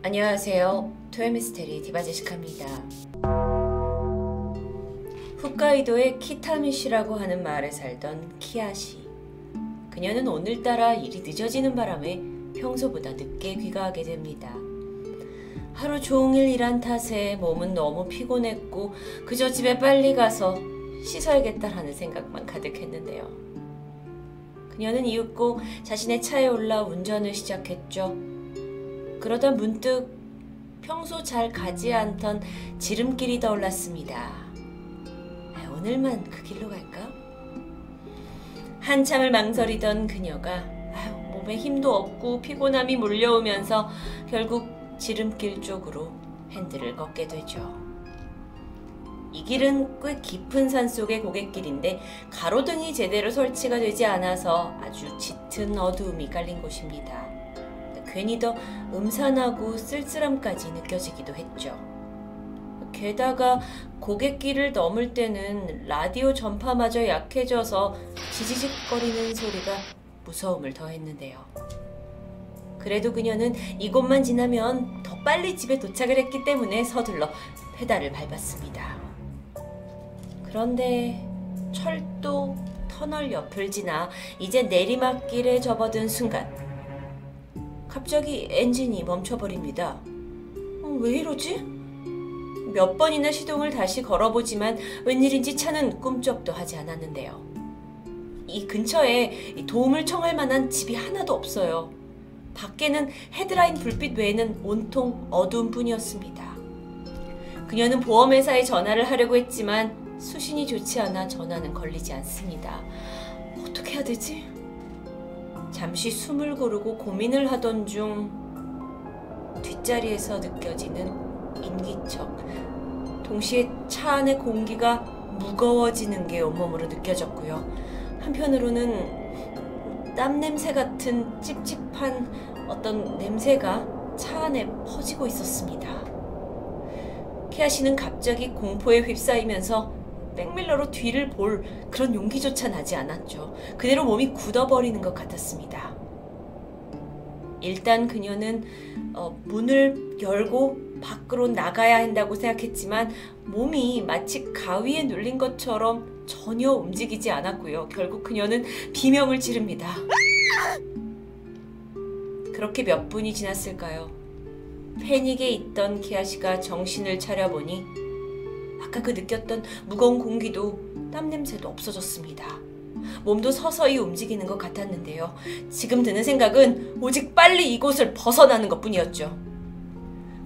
안녕하세요. 토요미스테리 디바제시카입니다. 홋카이도의 키타미시라고 하는 마을에 살던 키아시. 그녀는 오늘따라 일이 늦어지는 바람에 평소보다 늦게 귀가하게 됩니다. 하루 종일 일한 탓에 몸은 너무 피곤했고 그저 집에 빨리 가서 씻어야겠다라는 생각만 가득했는데요. 그녀는 이윽고 자신의 차에 올라 운전을 시작했죠. 그러다 문득 평소 잘 가지 않던 지름길이 떠올랐습니다. 오늘만 그 길로 갈까? 한참을 망설이던 그녀가 몸에 힘도 없고 피곤함이 몰려오면서 결국 지름길 쪽으로 핸들을 걷게 되죠. 이 길은 꽤 깊은 산속의 고갯길인데 가로등이 제대로 설치가 되지 않아서 아주 짙은 어두움이 깔린 곳입니다. 괜히 더 음산하고 쓸쓸함까지 느껴지기도 했죠. 게다가 고갯길을 넘을 때는 라디오 전파마저 약해져서 지지직거리는 소리가 무서움을 더했는데요. 그래도 그녀는 이곳만 지나면 더 빨리 집에 도착을 했기 때문에 서둘러 페달을 밟았습니다. 그런데 철도 터널 옆을 지나 이제 내리막길에 접어든 순간 갑자기 엔진이 멈춰버립니다. 왜 이러지? 몇 번이나 시동을 다시 걸어보지만 웬일인지 차는 꿈쩍도 하지 않았는데요. 이 근처에 도움을 청할 만한 집이 하나도 없어요. 밖에는 헤드라인 불빛 외에는 온통 어두움 뿐이었습니다. 그녀는 보험회사에 전화를 하려고 했지만 수신이 좋지 않아 전화는 걸리지 않습니다. 어떻게 해야 되지? 잠시 숨을 고르고 고민을 하던 중 뒷자리에서 느껴지는 인기척, 동시에 차 안의 공기가 무거워지는 게 온몸으로 느껴졌고요. 한편으로는 땀 냄새 같은 찝찝한 어떤 냄새가 차 안에 퍼지고 있었습니다. 키아씨는 갑자기 공포에 휩싸이면서 백밀러로 뒤를 볼 그런 용기조차 나지 않았죠. 그대로 몸이 굳어버리는 것 같았습니다. 일단 그녀는 문을 열고 밖으로 나가야 한다고 생각했지만 몸이 마치 가위에 눌린 것처럼 전혀 움직이지 않았고요. 결국 그녀는 비명을 지릅니다. 그렇게 몇 분이 지났을까요? 패닉에 있던 키아씨가 정신을 차려보니 아까 그 느꼈던 무거운 공기도 땀 냄새도 없어졌습니다. 몸도 서서히 움직이는 것 같았는데요. 지금 드는 생각은 오직 빨리 이곳을 벗어나는 것뿐이었죠.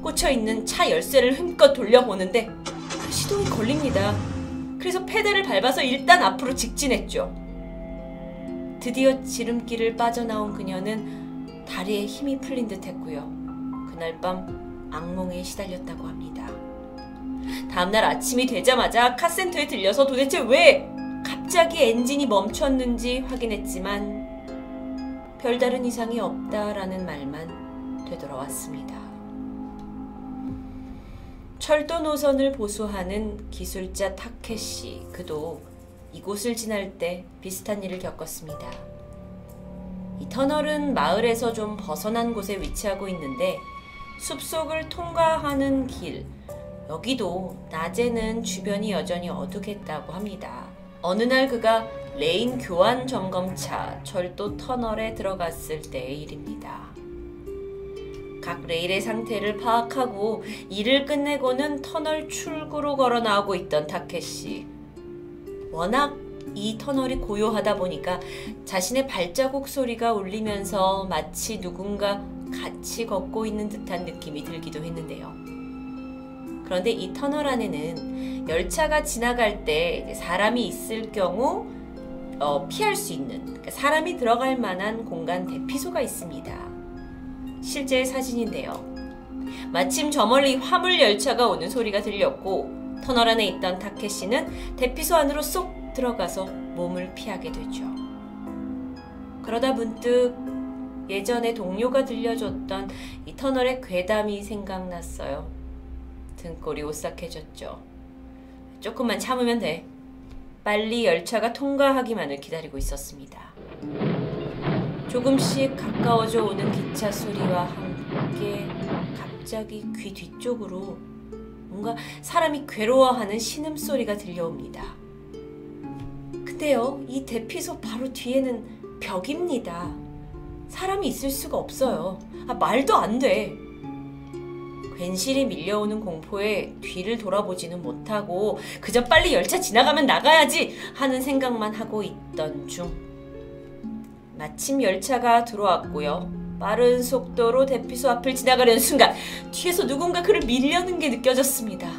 꽂혀있는 차 열쇠를 힘껏 돌려보는데 시동이 걸립니다. 그래서 페달을 밟아서 일단 앞으로 직진했죠. 드디어 지름길을 빠져나온 그녀는 다리에 힘이 풀린 듯 했고요. 그날 밤 악몽에 시달렸다고 합니다. 다음날 아침이 되자마자 카센터에 들려서 도대체 왜 갑자기 엔진이 멈췄는지 확인했지만 별다른 이상이 없다라는 말만 되돌아왔습니다. 철도 노선을 보수하는 기술자 타케시, 그도 이곳을 지날 때 비슷한 일을 겪었습니다. 이 터널은 마을에서 좀 벗어난 곳에 위치하고 있는데 숲속을 통과하는 길, 여기도 낮에는 주변이 여전히 어둡겠다고 합니다. 어느 날 그가 레인 교환 점검차 철도 터널에 들어갔을 때의 일입니다. 각 레일의 상태를 파악하고 일을 끝내고는 터널 출구로 걸어 나오고 있던 타케시. 워낙 이 터널이 고요하다 보니까 자신의 발자국 소리가 울리면서 마치 누군가 같이 걷고 있는 듯한 느낌이 들기도 했는데요. 그런데 이 터널 안에는 열차가 지나갈 때 사람이 있을 경우 피할 수 있는, 그러니까 사람이 들어갈 만한 공간 대피소가 있습니다. 실제 사진인데요. 마침 저 멀리 화물 열차가 오는 소리가 들렸고 터널 안에 있던 타케시는 대피소 안으로 쏙 들어가서 몸을 피하게 되죠. 그러다 문득 예전에 동료가 들려줬던 이 터널의 괴담이 생각났어요. 등골이 오싹해졌죠. 조금만 참으면 돼. 빨리 열차가 통과하기만을 기다리고 있었습니다. 조금씩 가까워져 오는 기차 소리와 함께 이게 갑자기 귀 뒤쪽으로 뭔가 사람이 괴로워하는 신음소리가 들려옵니다. 근데요, 이 대피소 바로 뒤에는 벽입니다. 사람이 있을 수가 없어요. 말도 안 돼. 괜시리 밀려오는 공포에 뒤를 돌아보지는 못하고 그저 빨리 열차 지나가면 나가야지 하는 생각만 하고 있던 중 마침 열차가 들어왔고요. 빠른 속도로 대피소 앞을 지나가려는 순간 뒤에서 누군가 그를 밀려는 게 느껴졌습니다.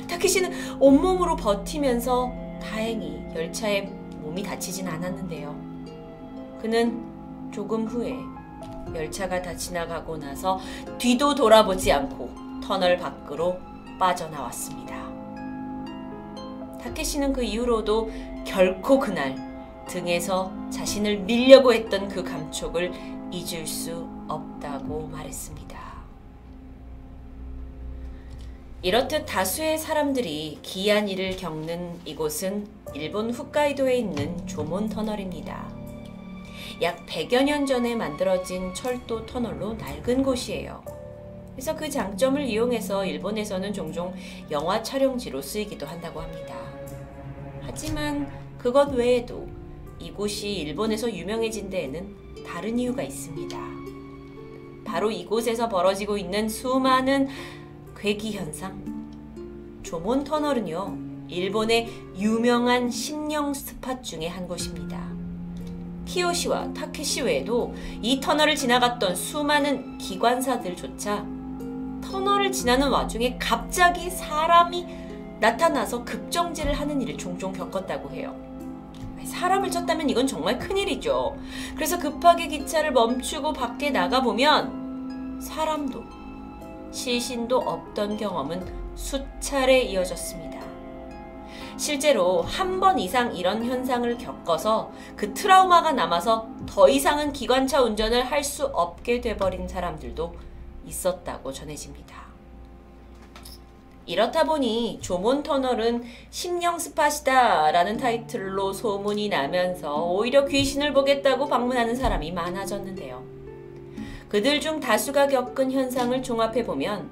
타케시는 온몸으로 버티면서 다행히 열차에 몸이 다치진 않았는데요. 그는 조금 후에 열차가 다 지나가고 나서 뒤도 돌아보지 않고 터널 밖으로 빠져나왔습니다. 타케시는 그 이후로도 결코 그날 등에서 자신을 밀려고 했던 그 감촉을 잊을 수 없다고 말했습니다. 이렇듯 다수의 사람들이 기이한 일을 겪는 이곳은 일본 홋카이도에 있는 조몬 터널입니다. 약 100여 년 전에 만들어진 철도 터널로 낡은 곳이에요. 그래서 그 장점을 이용해서 일본에서는 종종 영화 촬영지로 쓰이기도 한다고 합니다. 하지만 그것 외에도 이곳이 일본에서 유명해진 데에는 다른 이유가 있습니다. 바로 이곳에서 벌어지고 있는 수많은 괴기 현상. 조몬 터널은요, 일본의 유명한 심령 스팟 중에 한 곳입니다. 키요시와 타케시 외에도 이 터널을 지나갔던 수많은 기관사들조차 터널을 지나는 와중에 갑자기 사람이 나타나서 급정지를 하는 일을 종종 겪었다고 해요. 사람을 쳤다면 이건 정말 큰일이죠. 그래서 급하게 기차를 멈추고 밖에 나가보면 사람도 시신도 없던 경험은 수차례 이어졌습니다. 실제로 한 번 이상 이런 현상을 겪어서 그 트라우마가 남아서 더 이상은 기관차 운전을 할 수 없게 돼버린 사람들도 있었다고 전해집니다. 이렇다 보니 조몬 터널은 심령 스팟이다 라는 타이틀로 소문이 나면서 오히려 귀신을 보겠다고 방문하는 사람이 많아졌는데요. 그들 중 다수가 겪은 현상을 종합해보면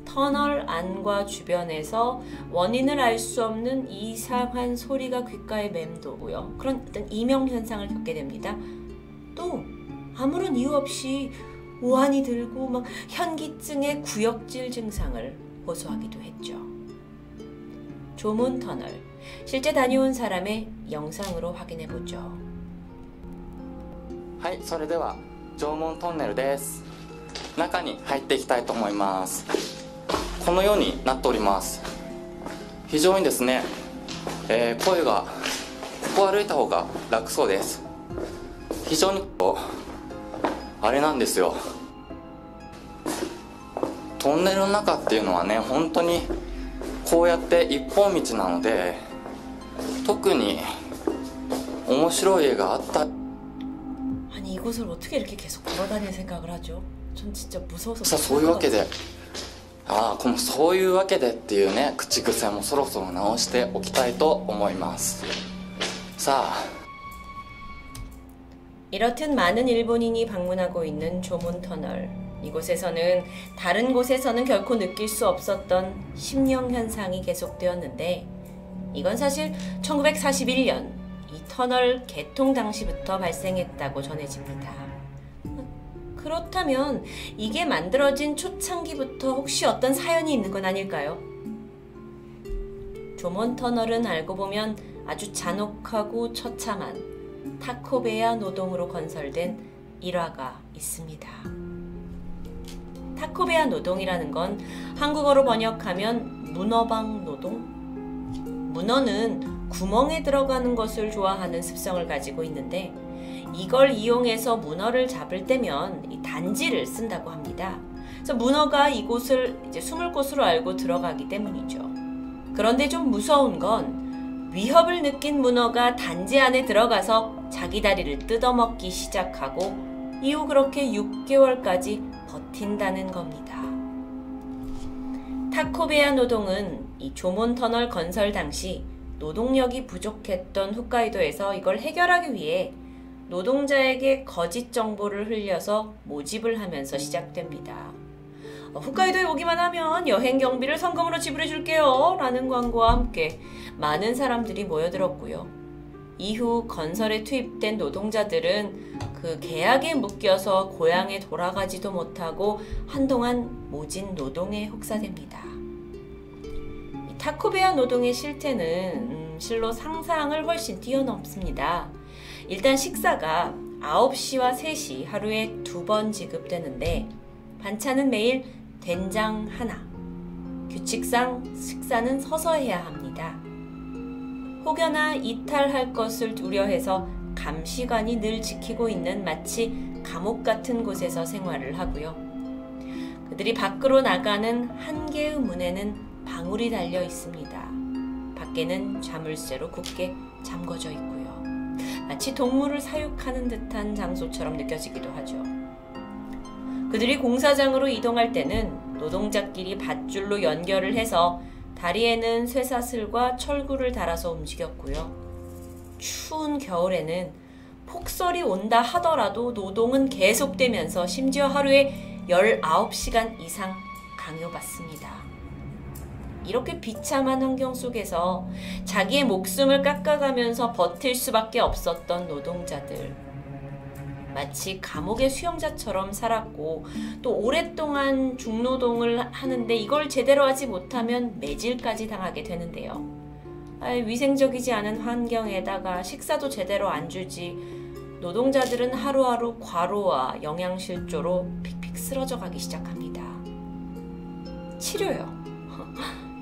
터널 안과 주변에서 원인을 알 수 없는 이상한 소리가 귓가에 맴도고요. 그런 어떤 이명현상을 겪게 됩니다. 또 아무런 이유 없이 우환이 들고 막 현기증의 구역질 증상을 호소하기도 했죠. 조몬 터널, 실제 다녀온 사람의 영상으로 확인해보죠. はい、それでは縄文トンネルです。中に入っていきたいと思います。このようになっております。非常にですね、声がここを歩いた方が楽そうです。非常にあれなんですよ、トンネルの中っていうのはね、本当にこうやって一本道なので、特に面白い絵があった。 아니 이곳을 어떻게 이렇게 계속 걸어다닐 생각을 하죠? 전 진짜 무서워서. さあ、そういうわけで、そういうわけでっていうね、口癖もそろそろ直しておきたいと思います。さあ、 이렇듯 많은 일본인이 방문하고 있는 조몬 터널. 이곳에서는 다른 곳에서는 결코 느낄 수 없었던 심령 현상이 계속되었는데, 이건 사실 1941년 이 터널 개통 당시부터 발생했다고 전해집니다. 그렇다면 이게 만들어진 초창기부터 혹시 어떤 사연이 있는 건 아닐까요? 조몬 터널은 알고 보면 아주 잔혹하고 처참한 타코베야 노동으로 건설된 일화가 있습니다. 타코베야 노동이라는 건 한국어로 번역하면 문어방 노동? 문어는 구멍에 들어가는 것을 좋아하는 습성을 가지고 있는데, 이걸 이용해서 문어를 잡을 때면 이 단지를 쓴다고 합니다. 그래서 문어가 이곳을 이제 숨을 곳으로 알고 들어가기 때문이죠. 그런데 좀 무서운 건 위협을 느낀 문어가 단지 안에 들어가서 자기 다리를 뜯어먹기 시작하고 이후 그렇게 6개월까지 버틴다는 겁니다. 타코베야 노동은 이 조몬 터널 건설 당시 노동력이 부족했던 홋카이도에서 이걸 해결하기 위해 노동자에게 거짓 정보를 흘려서 모집을 하면서 시작됩니다. 홋카이도에 오기만 하면 여행 경비를 성금으로 지불해 줄게요 라는 광고와 함께 많은 사람들이 모여들었고요. 이후 건설에 투입된 노동자들은 그 계약에 묶여서 고향에 돌아가지도 못하고 한동안 모진 노동에 혹사됩니다. 이 타코베야 노동의 실태는 실로 상상을 훨씬 뛰어넘습니다. 일단 식사가 9시와 3시 하루에 2번 지급되는데 반찬은 매일 된장 하나. 규칙상 식사는 서서 해야 합니다. 혹여나 이탈할 것을 우려해서 감시관이 늘 지키고 있는 마치 감옥 같은 곳에서 생활을 하고요. 그들이 밖으로 나가는 한 개의 문에는 방울이 달려 있습니다. 밖에는 자물쇠로 굳게 잠궈져 있고요. 마치 동물을 사육하는 듯한 장소처럼 느껴지기도 하죠. 그들이 공사장으로 이동할 때는 노동자끼리 밧줄로 연결을 해서 다리에는 쇠사슬과 철구를 달아서 움직였고요. 추운 겨울에는 폭설이 온다 하더라도 노동은 계속되면서 심지어 하루에 19시간 이상 강요받습니다. 이렇게 비참한 환경 속에서 자기의 목숨을 깎아가면서 버틸 수밖에 없었던 노동자들. 마치 감옥의 수용자처럼 살았고 또 오랫동안 중노동을 하는데 이걸 제대로 하지 못하면 매질까지 당하게 되는데요. 위생적이지 않은 환경에다가 식사도 제대로 안 주지 노동자들은 하루하루 과로와 영양실조로 픽픽 쓰러져 가기 시작합니다. 치료요.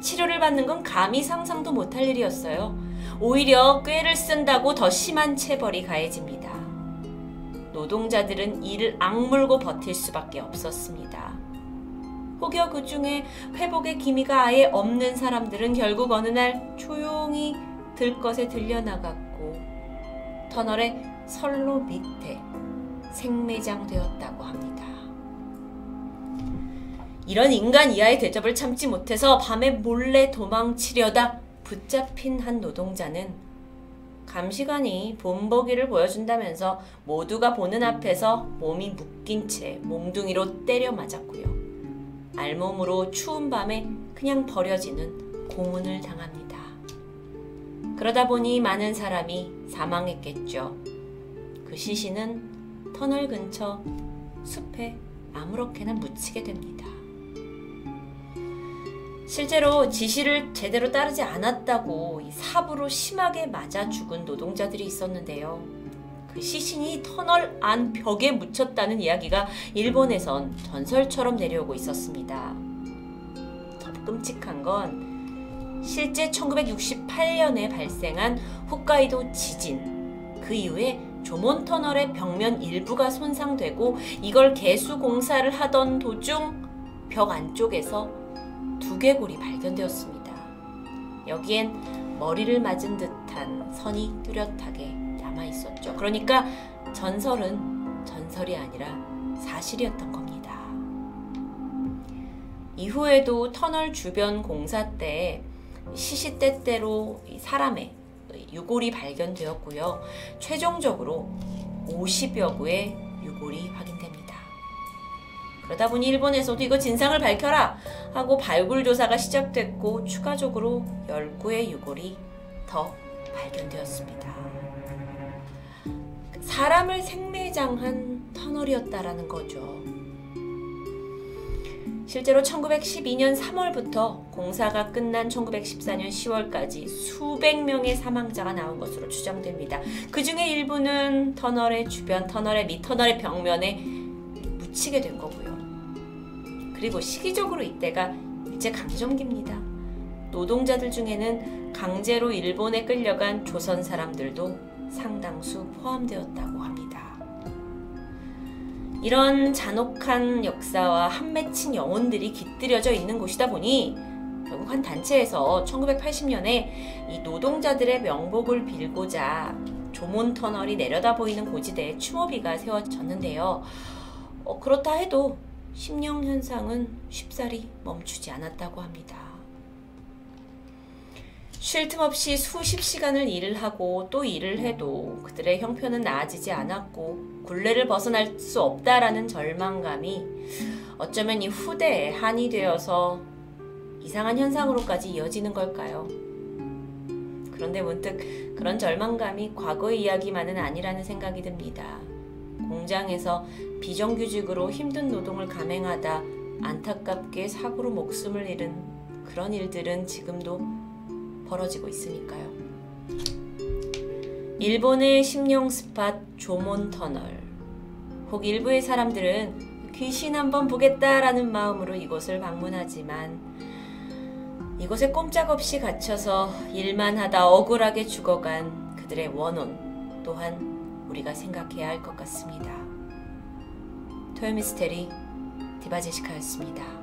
치료를 받는 건 감히 상상도 못할 일이었어요. 오히려 꾀를 쓴다고 더 심한 체벌이 가해집니다. 노동자들은 이를 악물고 버틸 수밖에 없었습니다. 혹여 그 중에 회복의 기미가 아예 없는 사람들은 결국 어느 날 조용히 들것에 들려나갔고 터널의 선로 밑에 생매장되었다고 합니다. 이런 인간 이하의 대접을 참지 못해서 밤에 몰래 도망치려다 붙잡힌 한 노동자는 감시관이 본보기를 보여준다면서 모두가 보는 앞에서 몸이 묶인 채 몽둥이로 때려 맞았고요. 알몸으로 추운 밤에 그냥 버려지는 고문을 당합니다. 그러다 보니 많은 사람이 사망했겠죠. 그 시신은 터널 근처 숲에 아무렇게나 묻히게 됩니다. 실제로 지시를 제대로 따르지 않았다고 사부로 심하게 맞아 죽은 노동자들이 있었는데요. 그 시신이 터널 안 벽에 묻혔다는 이야기가 일본에선 전설처럼 내려오고 있었습니다. 더 끔찍한 건 실제 1968년에 발생한 홋카이도 지진, 그 이후에 조몬터널의 벽면 일부가 손상되고 이걸 개수 공사를 하던 도중 벽 안쪽에서 두개골이 발견되었습니다. 여기엔 머리를 맞은 듯한 선이 뚜렷하게 남아있었죠. 그러니까 전설은 전설이 아니라 사실이었던 겁니다. 이후에도 터널 주변 공사 때 시시때때로 사람의 유골이 발견되었고요. 최종적으로 50여 구의 유골이 확인됩니다. 그러다 보니 일본에서도 이거 진상을 밝혀라 하고 발굴 조사가 시작됐고 추가적으로 10구의 유골이 더 발견되었습니다. 사람을 생매장한 터널이었다라는 거죠. 실제로 1912년 3월부터 공사가 끝난 1914년 10월까지 수백 명의 사망자가 나온 것으로 추정됩니다. 그 중에 일부는 터널의 주변, 터널의 밑, 터널의 벽면에 묻히게 된 거고요. 그리고 시기적으로 이때가 일제강점기입니다. 노동자들 중에는 강제로 일본에 끌려간 조선 사람들도 상당수 포함되었다고 합니다. 이런 잔혹한 역사와 한 맺힌 영혼들이 깃들여져 있는 곳이다 보니 결국 한 단체에서 1980년에 이 노동자들의 명복을 빌고자 조몬터널이 내려다 보이는 고지대에 추모비가 세워졌는데요. 그렇다 해도 심령 현상은 쉽사리 멈추지 않았다고 합니다. 쉴 틈 없이 수십 시간을 일을 하고 또 일을 해도 그들의 형편은 나아지지 않았고 굴레를 벗어날 수 없다라는 절망감이 어쩌면 이 후대에 한이 되어서 이상한 현상으로까지 이어지는 걸까요? 그런데 문득 그런 절망감이 과거의 이야기만은 아니라는 생각이 듭니다. 공장에서 비정규직으로 힘든 노동을 감행하다 안타깝게 사고로 목숨을 잃은 그런 일들은 지금도 벌어지고 있으니까요. 일본의 심령 스팟 조몬 터널. 혹 일부의 사람들은 귀신 한번 보겠다라는 마음으로 이곳을 방문하지만 이곳에 꼼짝없이 갇혀서 일만 하다 억울하게 죽어간 그들의 원혼 또한 우리가 생각해야 할 것 같습니다. 토요미스테리 디바제시카였습니다.